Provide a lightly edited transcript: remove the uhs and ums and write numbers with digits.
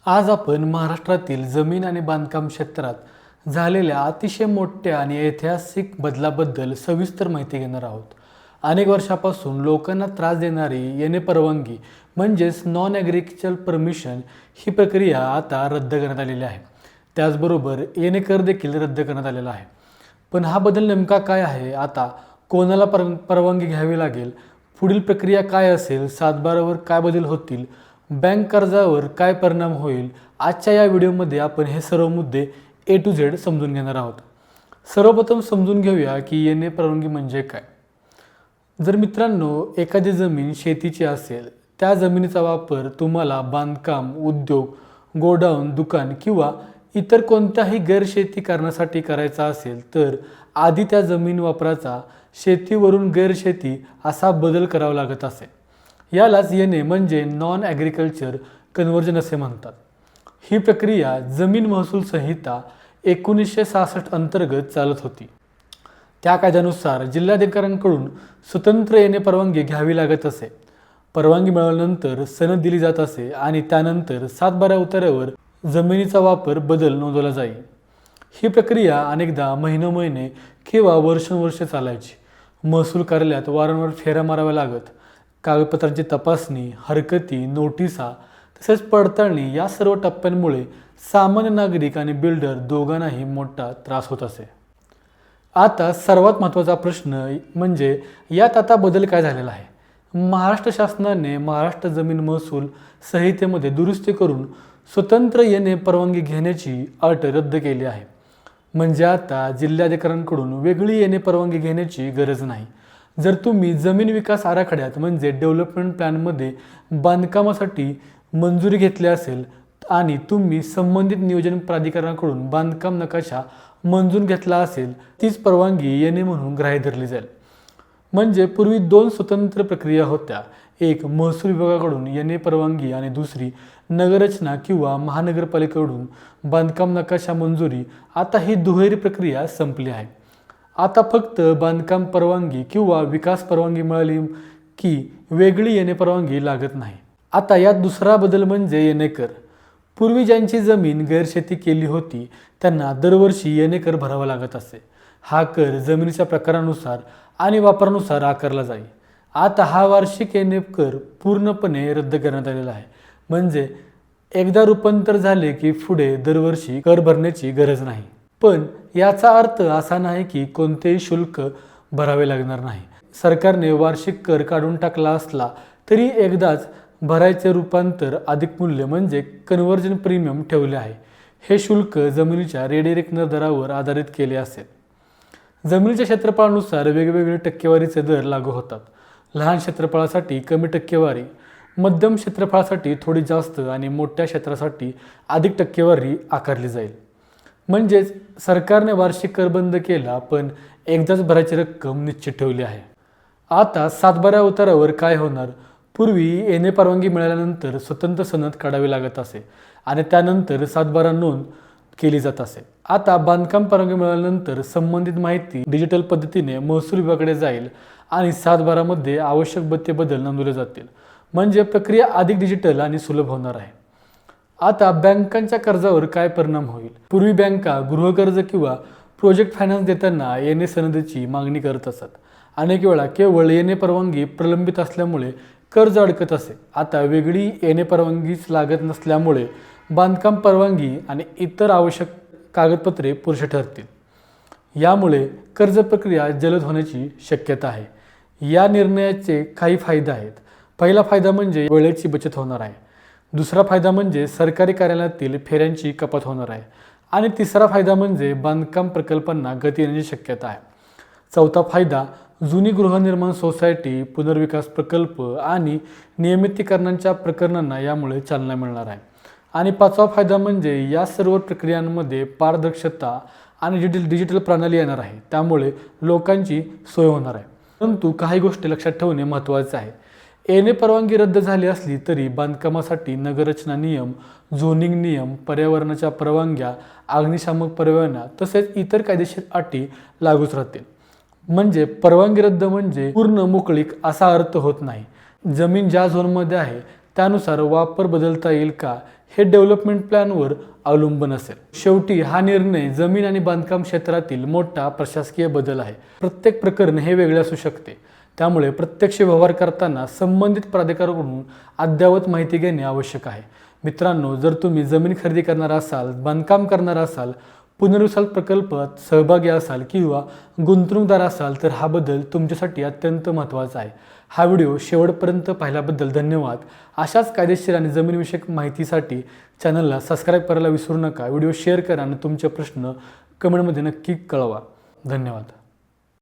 आज आपण महाराष्ट्रातील जमीन आणि बांधकाम क्षेत्रात झालेल्या अतिशय मोठ्या आणि ऐतिहासिक बदलाबद्दल सविस्तर माहिती घेणार आहोत. अनेक वर्षापासून लोकांना त्रास देणारी येणे परवानगी म्हणजेच नॉन ॲग्रिकल्चर परमिशन ही प्रक्रिया आता रद्द करण्यात आलेली आहे. त्याचबरोबर येणे कर देखील रद्द करण्यात आलेला आहे. पण हा बदल नेमका काय आहे, आता कोणाला परवानगी घ्यावी लागेल, पुढील प्रक्रिया काय असेल, सातबारावर काय बदल होतील, बँक कर्जावर काय परिणाम होईल, आजच्या या व्हिडिओमध्ये आपण हे सर्व मुद्दे A to Z समजून घेणार आहोत. सर्वप्रथम समजून घेऊया की येणे परवानगी म्हणजे काय. जर मित्रांनो एखादी जमीन शेतीची असेल, त्या जमिनीचा वापर तुम्हाला बांधकाम, उद्योग, गोडाऊन, दुकान किंवा इतर कोणत्याही गैरशेती करण्यासाठी करायचा असेल तर आधी त्या जमीन वापराचा शेतीवरून गैरशेती असा बदल करावा लागत असे. यालाच येणे म्हणजे नॉन ॲग्रिकल्चर कन्व्हर्जन असे म्हणतात. ही प्रक्रिया जमीन महसूल संहिता 1966 अंतर्गत चालत होती. त्या कायद्यानुसार जिल्हाधिकाऱ्यांकडून स्वतंत्र येणे परवानगी घ्यावी लागत असे. परवानगी मिळाल्यानंतर सनद दिली जात असे आणि त्यानंतर सातबारा उतार्यावर जमिनीचा वापर बदल नोंदवला जाई. ही प्रक्रिया अनेकदा महिने किंवा वर्षानुवर्षे चालायची. महसूल कार्यालयात वारंवार फेऱ्या माराव्या लागत. कागदपत्रांची तपासणी, हरकती, नोटिसा तसेच पडताळणी या सर्व टप्प्यांमुळे सामान्य नागरिक आणि बिल्डर दोघांनाही मोठा त्रास होत असे. आता सर्वात महत्त्वाचा प्रश्न म्हणजे यात आता बदल काय झालेला आहे. महाराष्ट्र शासनाने महाराष्ट्र जमीन महसूल संहितेमध्ये दुरुस्ती करून स्वतंत्र येणे परवानगी घेण्याची अट रद्द केली आहे. म्हणजे आता जिल्हाधिकाऱ्यांकडून वेगळी येणे परवानगी घेण्याची गरज नाही. जर तुम्ही जमीन विकास आराखड्यात म्हणजे डेव्हलपमेंट प्लॅनमध्ये बांधकामासाठी मंजुरी घेतली असेल आणि तुम्ही संबंधित नियोजन प्राधिकरणाकडून बांधकाम नकाशा मंजूर घेतला असेल, तीच परवानगी येणे म्हणून ग्राह्य धरली जाईल. म्हणजे पूर्वी दोन स्वतंत्र प्रक्रिया होत्या, एक महसूल विभागाकडून येणे परवानगी आणि दुसरी नगररचना किंवा महानगरपालिकेकडून बांधकाम नकाशा मंजुरी. आता ही दुहेरी प्रक्रिया संपली आहे. आता फक्त बांधकाम परवानगी किंवा विकास परवानगी मिळाली की वेगळी येणे परवानगी लागत नाही. आता यात दुसरा बदल म्हणजे येणे कर. पूर्वी ज्यांची जमीन गैरशेती केली होती त्यांना दरवर्षी येणे कर भरावा लागत असे. हा कर जमिनीच्या प्रकारानुसार आणि वापरानुसार आकारला जाई. आता हा वार्षिक येणे कर पूर्णपणे रद्द करण्यात आलेला आहे. म्हणजे एकदा रूपांतर झाले की पुढे दरवर्षी कर भरण्याची गरज नाही. पण याचा अर्थ असा नाही की कोणतेही शुल्क भरावे लागणार नाही. सरकारने वार्षिक कर काढून टाकला असला तरी एकदाच भरायचे रूपांतर अधिक मूल्य म्हणजे कन्व्हर्जन प्रीमियम ठेवले आहे. हे शुल्क जमिनीच्या रेडिरेक्ट दरावर आधारित केले असेल. जमिनीच्या क्षेत्रफळानुसार वेगवेगळे टक्केवारीचे दर लागू होतात. लहान क्षेत्रफळासाठी कमी टक्केवारी, मध्यम क्षेत्रफळासाठी थोडी जास्त आणि मोठ्या क्षेत्रासाठी अधिक टक्केवारी आकारली जाईल. म्हणजेच सरकारने वार्षिक कर बंद केला पण एकदाच भरायची रक्कम निश्चित ठेवली आहे. आता सातबारा उतारावर काय होणार. पूर्वी येणे परवानगी मिळाल्यानंतर स्वतंत्र सनद काढावी लागत असे आणि त्यानंतर सातबारा नोंद केली जात असे. आता बांधकाम परवानगी मिळाल्यानंतर संबंधित माहिती डिजिटल पद्धतीने महसूल विभागाकडे जाईल आणि सातबारामध्ये आवश्यक ते बदल नोंदवले जातील. म्हणजे प्रक्रिया अधिक डिजिटल आणि सुलभ होणार आहे. आता बँकांच्या कर्जावर काय परिणाम होईल. पूर्वी बँका गृहकर्ज किंवा प्रोजेक्ट फायनान्स देताना येणे सनदीची मागणी करत असत. अनेक वेळा केवळ येणे परवानगी प्रलंबित असल्यामुळे कर्ज अडकत असे. आता वेगळी येणे परवानगीच लागत नसल्यामुळे बांधकाम परवानगी आणि इतर आवश्यक कागदपत्रे पुरेशी ठरतील. यामुळे कर्ज प्रक्रिया जलद होण्याची शक्यता आहे. या निर्णयाचे काही फायदे आहेत. पहिला फायदा म्हणजे वेळेची बचत होणार आहे. दुसरा फायदा म्हणजे सरकारी कार्यालयातील फेऱ्यांची कपात होणार आहे. आणि तिसरा फायदा म्हणजे बांधकाम प्रकल्पांना गती येण्याची शक्यता आहे. चौथा फायदा जुनी गृहनिर्माण सोसायटी, पुनर्विकास प्रकल्प आणि नियमितीकरणांच्या प्रकरणांना यामुळे चालना मिळणार आहे. आणि पाचवा फायदा म्हणजे या सर्व प्रक्रियांमध्ये पारदर्शकता आणि डिजिटल प्रणाली येणार आहे. त्यामुळे लोकांची सोय होणार आहे. परंतु काही गोष्टी लक्षात ठेवणे महत्त्वाचे आहे. येणे परवानगी रद्द झाली असली तरी बांधकामासाठी नगररचना नियम, झोनिंग नियम, पर्यावरणाच्या परवानग्या, अग्निशामक परवाना तसेच इतर कायदेशीर अटी लागूच राहतील. म्हणजे परवानगी रद्द म्हणजे पूर्ण मोकळीक असा अर्थ होत नाही. जमीन ज्या झोनमध्ये आहे त्यानुसार वापर बदलता येईल का हे डेव्हलपमेंट प्लॅनवर अवलंबून असेल। शेवटी हा निर्णय जमीन आणि बांधकाम क्षेत्रातील मोठा प्रशासकीय बदल आहे। प्रत्येक प्रकरण हे वेगळे असू शकते, त्यामुळे प्रत्यक्ष व्यवहार करताना संबंधित प्राधिकाऱ्याकडून अद्ययावत माहिती घेणे आवश्यक आहे। मित्रांनो, जर तुम्ही जमीन खरेदी करणार असाल, बांधकाम करणार असाल, पुनर्वसन प्रकल्पात सहभागी असाल किंवा गुंतवणूकदार असाल तर हा बदल तुमच्यासाठी अत्यंत महत्त्वाचा आहे। हा व्हिडिओ शेवटपर्यंत पाहिल्याबद्दल धन्यवाद। अशाच कायदेशीर आणि जमीनविषयक माहितीसाठी चॅनलला सबस्क्राईब करायला विसरू नका। व्हिडिओ शेअर करा आणि तुमचे प्रश्न कमेंटमध्ये नक्की कळवा। धन्यवाद।